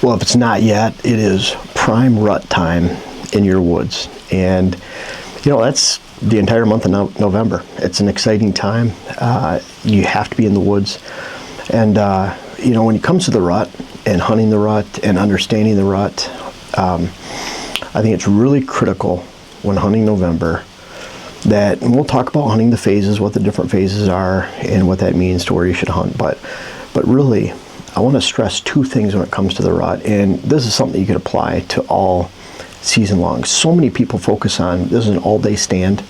Well, if it's not yet, it is prime rut time in your woods. And, that's the entire month of November. It's an exciting time. You have to be in the woods. And, when it comes to the rut and hunting the rut and understanding the rut, I think it's really critical when hunting November that, and we'll talk about hunting the phases, what the different phases are, and what that means to where you should hunt. But really, I want to stress two things when it comes to the rut, and this is something you can apply to all season long. So many people focus on, this is an all-day stand,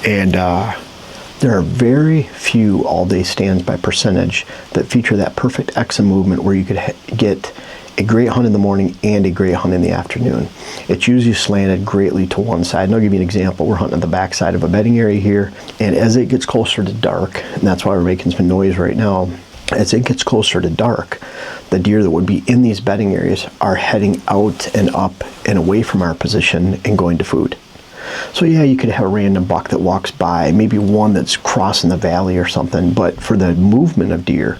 and there are very few all-day stands by percentage that feature that perfect exit movement where you could get a great hunt in the morning and a great hunt in the afternoon. It's usually slanted greatly to one side. And I'll give you an example. We're hunting at the back side of a bedding area here, and as it gets closer to dark, and that's why we're making some noise right now, as it gets closer to dark, the deer that would be in these bedding areas are heading out and up and away from our position and going to food. So yeah, you could have a random buck that walks by, maybe one that's crossing the valley or something, but for the movement of deer,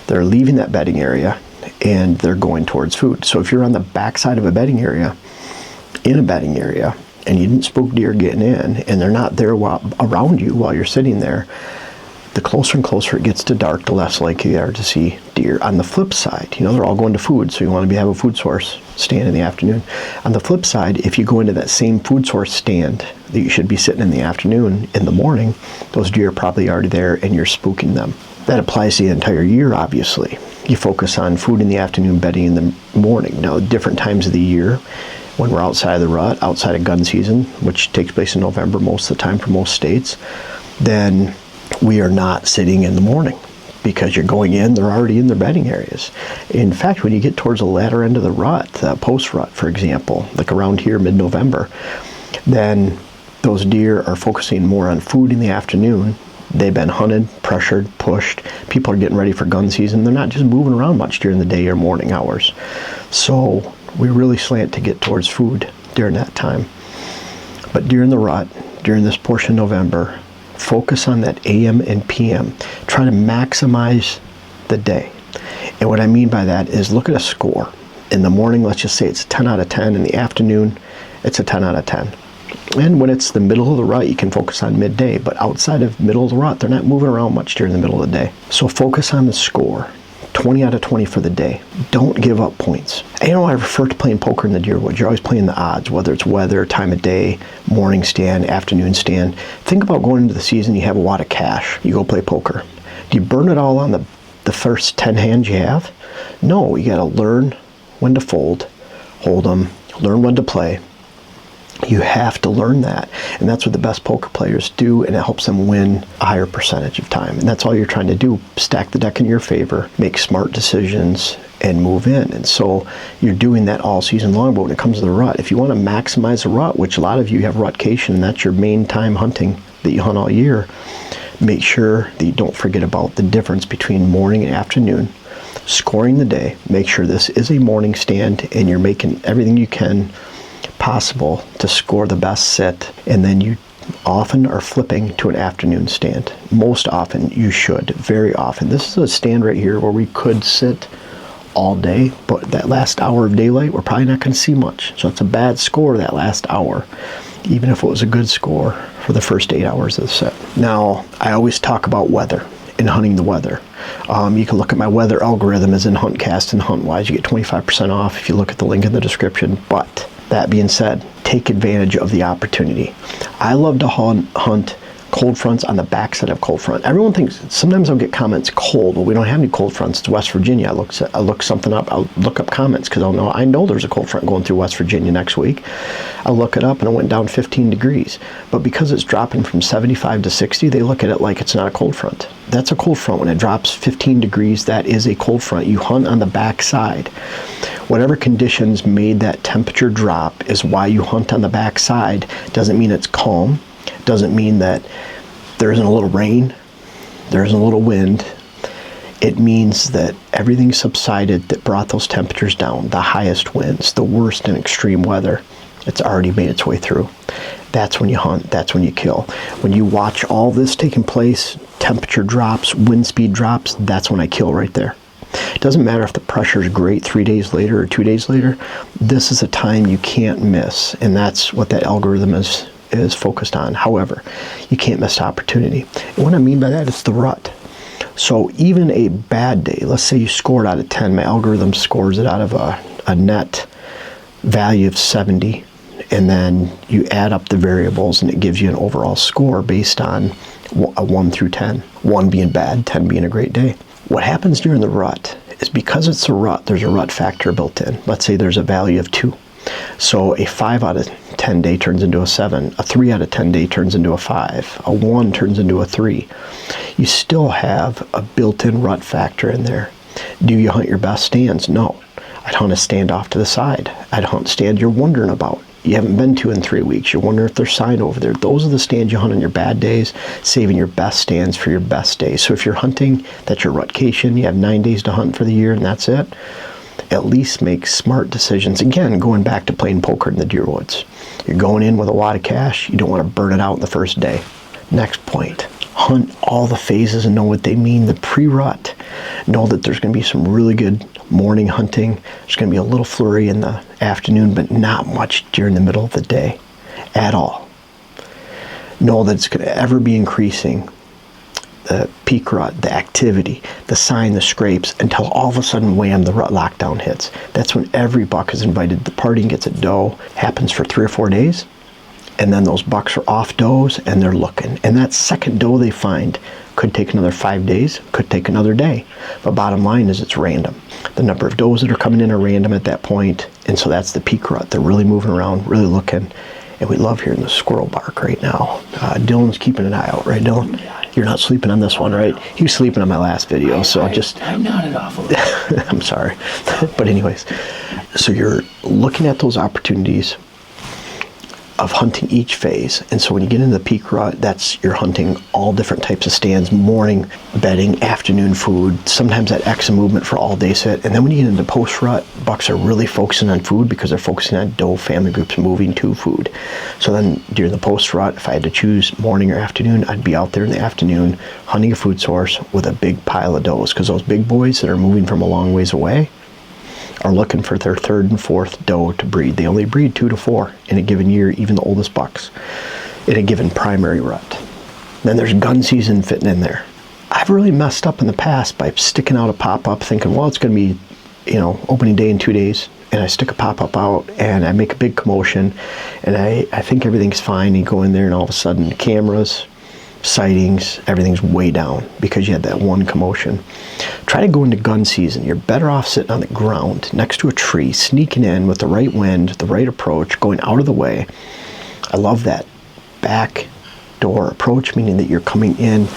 they're leaving that bedding area and they're going towards food. So if you're on the backside of a bedding area, in a bedding area, and you didn't spook deer getting in, and they're not there around you while you're sitting there, the closer and closer it gets to dark, the less likely they are to see deer. On the flip side, they're all going to food, so you want to have a food source stand in the afternoon. On the flip side, if you go into that same food source stand that you should be sitting in the afternoon, in the morning, those deer are probably already there and you're spooking them. That applies to the entire year, obviously. You focus on food in the afternoon, bedding in the morning. Now, different times of the year, when we're outside of the rut, outside of gun season, which takes place in November most of the time for most states, then we are not sitting in the morning because you're going in, they're already in their bedding areas. In fact, when you get towards the latter end of the rut, post-rut, for example, like around here, mid-November, then those deer are focusing more on food in the afternoon. They've been hunted, pressured, pushed. People are getting ready for gun season. They're not just moving around much during the day or morning hours. So we really slant to get towards food during that time. But during the rut, during this portion of November, focus on that AM and PM. Try to maximize the day. And what I mean by that is look at a score. In the morning, let's just say it's a 10 out of 10. In the afternoon, it's a 10 out of 10. And when it's the middle of the rut, you can focus on midday. But outside of middle of the rut, they're not moving around much during the middle of the day. So focus on the score. 20 out of 20 for the day. Don't give up points. I refer to playing poker in the deer woods. You're always playing the odds, whether it's weather, time of day, morning stand, afternoon stand. Think about going into the season, you have a lot of cash. You go play poker. Do you burn it all on the first 10 hands you have? No, you got to learn when to fold, hold them, learn when to play. You have to learn that. And that's what the best poker players do, and it helps them win a higher percentage of time. And that's all you're trying to do. Stack the deck in your favor, make smart decisions, and move in. And so you're doing that all season long. But when it comes to the rut, if you want to maximize the rut, which a lot of you have rutcation, and that's your main time hunting that you hunt all year, make sure that you don't forget about the difference between morning and afternoon. Scoring the day, make sure this is a morning stand and you're making everything you can possible to score the best sit, and then you often are flipping to an afternoon stand. Most often you should, very often. This is a stand right here where we could sit all day, but that last hour of daylight we're probably not going to see much. So it's a bad score that last hour, even if it was a good score for the first 8 hours of the set. Now, I always talk about weather and hunting the weather. You can look at my weather algorithm as in HuntCast and HuntWise. You get 25% off if you look at the link in the description. But that being said, take advantage of the opportunity. I love to hunt cold fronts on the backside of cold front. Everyone thinks, sometimes I'll get comments, cold. Well, we don't have any cold fronts. It's West Virginia. I look something up. I'll look up comments because I know there's a cold front going through West Virginia next week. I'll look it up and it went down 15 degrees. But because it's dropping from 75 to 60, they look at it like it's not a cold front. That's a cold front. When it drops 15 degrees, that is a cold front. You hunt on the backside. Whatever conditions made that temperature drop is why you hunt on the backside. Doesn't mean it's calm. Doesn't mean that there isn't a little rain, there isn't a little wind. It means that everything subsided that brought those temperatures down, the highest winds, the worst and extreme weather. It's already made its way through. That's when you hunt, that's when you kill. When you watch all this taking place, temperature drops, wind speed drops, that's when I kill right there. It doesn't matter if the pressure is great 3 days later or 2 days later. This is a time you can't miss, and that's what that algorithm is focused on. However, you can't miss the opportunity. And what I mean by that is the rut. So even a bad day, let's say you scored out of 10, my algorithm scores it out of a net value of 70, and then you add up the variables and it gives you an overall score based on a 1 through 10. 1 being bad, 10 being a great day. What happens during the rut is because it's a rut, there's a rut factor built in. Let's say there's a value of 2. So a 5 out of 10 day turns into a 7. A 3 out of 10 day turns into a 5. A 1 turns into a 3. You still have a built-in rut factor in there. Do you hunt your best stands? No. I'd hunt a stand off to the side. I'd hunt stand you're wondering about. You haven't been to in 3 weeks. You're wondering if there's sign over there. Those are the stands you hunt on your bad days, saving your best stands for your best days. So if you're hunting, that's your rutcation. You have 9 days to hunt for the year and that's it. At least make smart decisions. Again, going back to playing poker in the deer woods. You're going in with a lot of cash. You don't want to burn it out in the first day. Next point, hunt all the phases and know what they mean. The pre-rut, know that there's going to be some really good morning hunting. There's going to be a little flurry in the afternoon, but not much during the middle of the day at all. Know that it's going to ever be increasing. The peak rut, the activity, the sign, the scrapes, until all of a sudden, wham, the rut lockdown hits. That's when every buck is invited to the party and gets a doe. Happens for 3 or 4 days, and then those bucks are off does and they're looking. And that second doe they find could take another 5 days, could take another day. But bottom line is it's random. The number of does that are coming in are random at that point, and so that's the peak rut. They're really moving around, really looking. And we love hearing the squirrel bark right now. Dylan's keeping an eye out, right, Dylan? You're not sleeping on this one, right? He was sleeping on my last video, so I nodded off a little. I'm sorry. But anyways, so you're looking at those opportunities of hunting each phase. And so when you get into the peak rut, that's you're hunting all different types of stands, morning bedding, afternoon food, sometimes that X movement for all day sit. And then when you get into post rut, bucks are really focusing on food because they're focusing on doe family groups moving to food. So then during the post rut, if I had to choose morning or afternoon, I'd be out there in the afternoon hunting a food source with a big pile of does, because those big boys that are moving from a long ways away are looking for their 3rd and 4th doe to breed. They only breed 2 to 4 in a given year, even the oldest bucks, in a given primary rut. Then there's gun season fitting in there. I've really messed up in the past by sticking out a pop-up thinking, well, it's going to be, opening day in 2 days, and I stick a pop-up out and I make a big commotion and I think everything's fine. You go in there and all of a sudden the cameras, sightings, everything's way down because you had that one commotion. Try to go into gun season. You're better off sitting on the ground next to a tree, sneaking in with the right wind, the right approach, going out of the way. I love that back door approach, meaning that you're coming in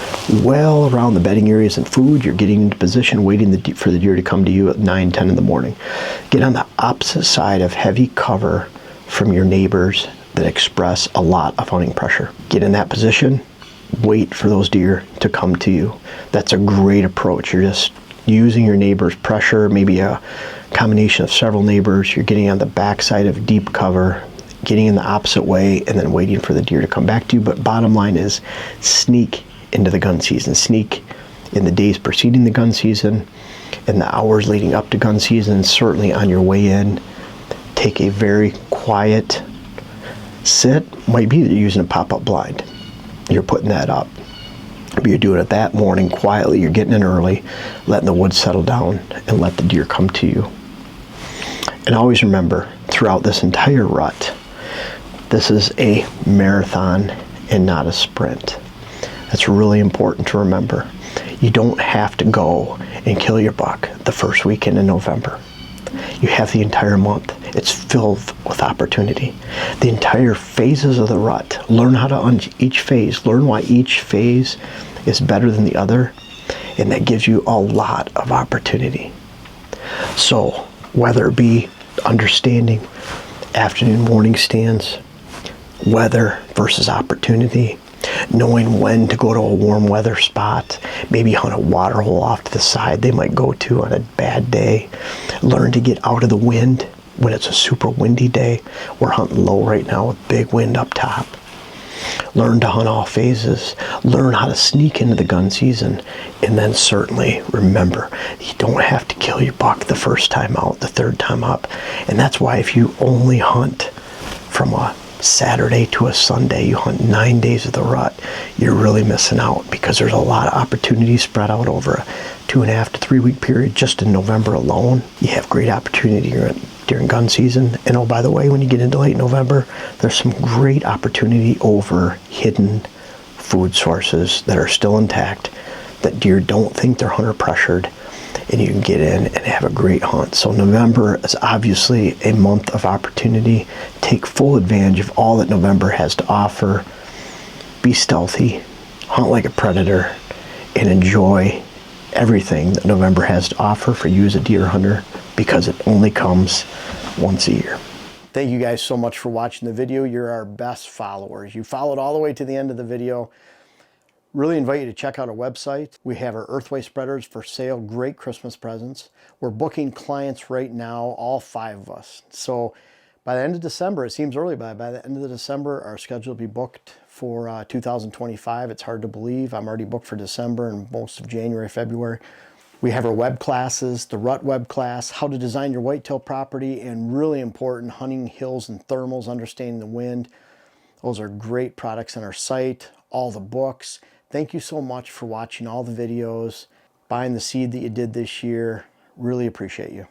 well around the bedding areas and food. You're getting into position, waiting for the deer to come to you at 9, 10 in the morning. Get on the opposite side of heavy cover from your neighbors that express a lot of hunting pressure. Get in that position. Wait for those deer to come to you. That's a great approach. You're just using your neighbor's pressure, maybe a combination of several neighbors. You're getting on the backside of deep cover, getting in the opposite way, and then waiting for the deer to come back to you. But bottom line is sneak into the gun season. Sneak in the days preceding the gun season, in the hours leading up to gun season, certainly on your way in. Take a very quiet sit. Might be that you're using a pop-up blind. You're putting that up. But you're doing it that morning quietly. You're getting in early, letting the woods settle down, and let the deer come to you. And always remember, throughout this entire rut, this is a marathon and not a sprint. That's really important to remember. You don't have to go and kill your buck the first weekend in November. You have the entire month. It's filled with opportunity. The entire phases of the rut. Learn how to hunt each phase. Learn why each phase is better than the other. And that gives you a lot of opportunity. So whether it be understanding afternoon, morning stands, weather versus opportunity, knowing when to go to a warm weather spot, maybe hunt a water hole off to the side they might go to on a bad day. Learn to get out of the wind when it's a super windy day. We're hunting low right now with big wind up top. Learn to hunt all phases. Learn how to sneak into the gun season. And then certainly remember, you don't have to kill your buck the first time out, the third time up. And that's why if you only hunt from a Saturday to a Sunday, you hunt 9 days of the rut, you're really missing out, because there's a lot of opportunities spread out over a 2.5 to 3 week period. Just in November alone, you have great opportunity during gun season. And oh, by the way, when you get into late November, there's some great opportunity over hidden food sources that are still intact, that deer don't think they're hunter pressured, and you can get in and have a great hunt. So November is obviously a month of opportunity. Take full advantage of all that November has to offer. Be stealthy, hunt like a predator, and enjoy everything that November has to offer for you as a deer hunter, because it only comes once a year. Thank you guys so much for watching the video. You're our best followers. You followed all the way to the end of the video. Really invite you to check out our website. We have our Earthway spreaders for sale, great Christmas presents. We're booking clients right now, all 5 of us. So by the end of December, it seems early, but by the end of December, our schedule will be booked for 2025. It's hard to believe. I'm already booked for December and most of January, February. We have our web classes, the Rut web class, how to design your whitetail property, and really important, hunting hills and thermals, understanding the wind. Those are great products on our site, all the books. Thank you so much for watching all the videos, buying the seed that you did this year. Really appreciate you.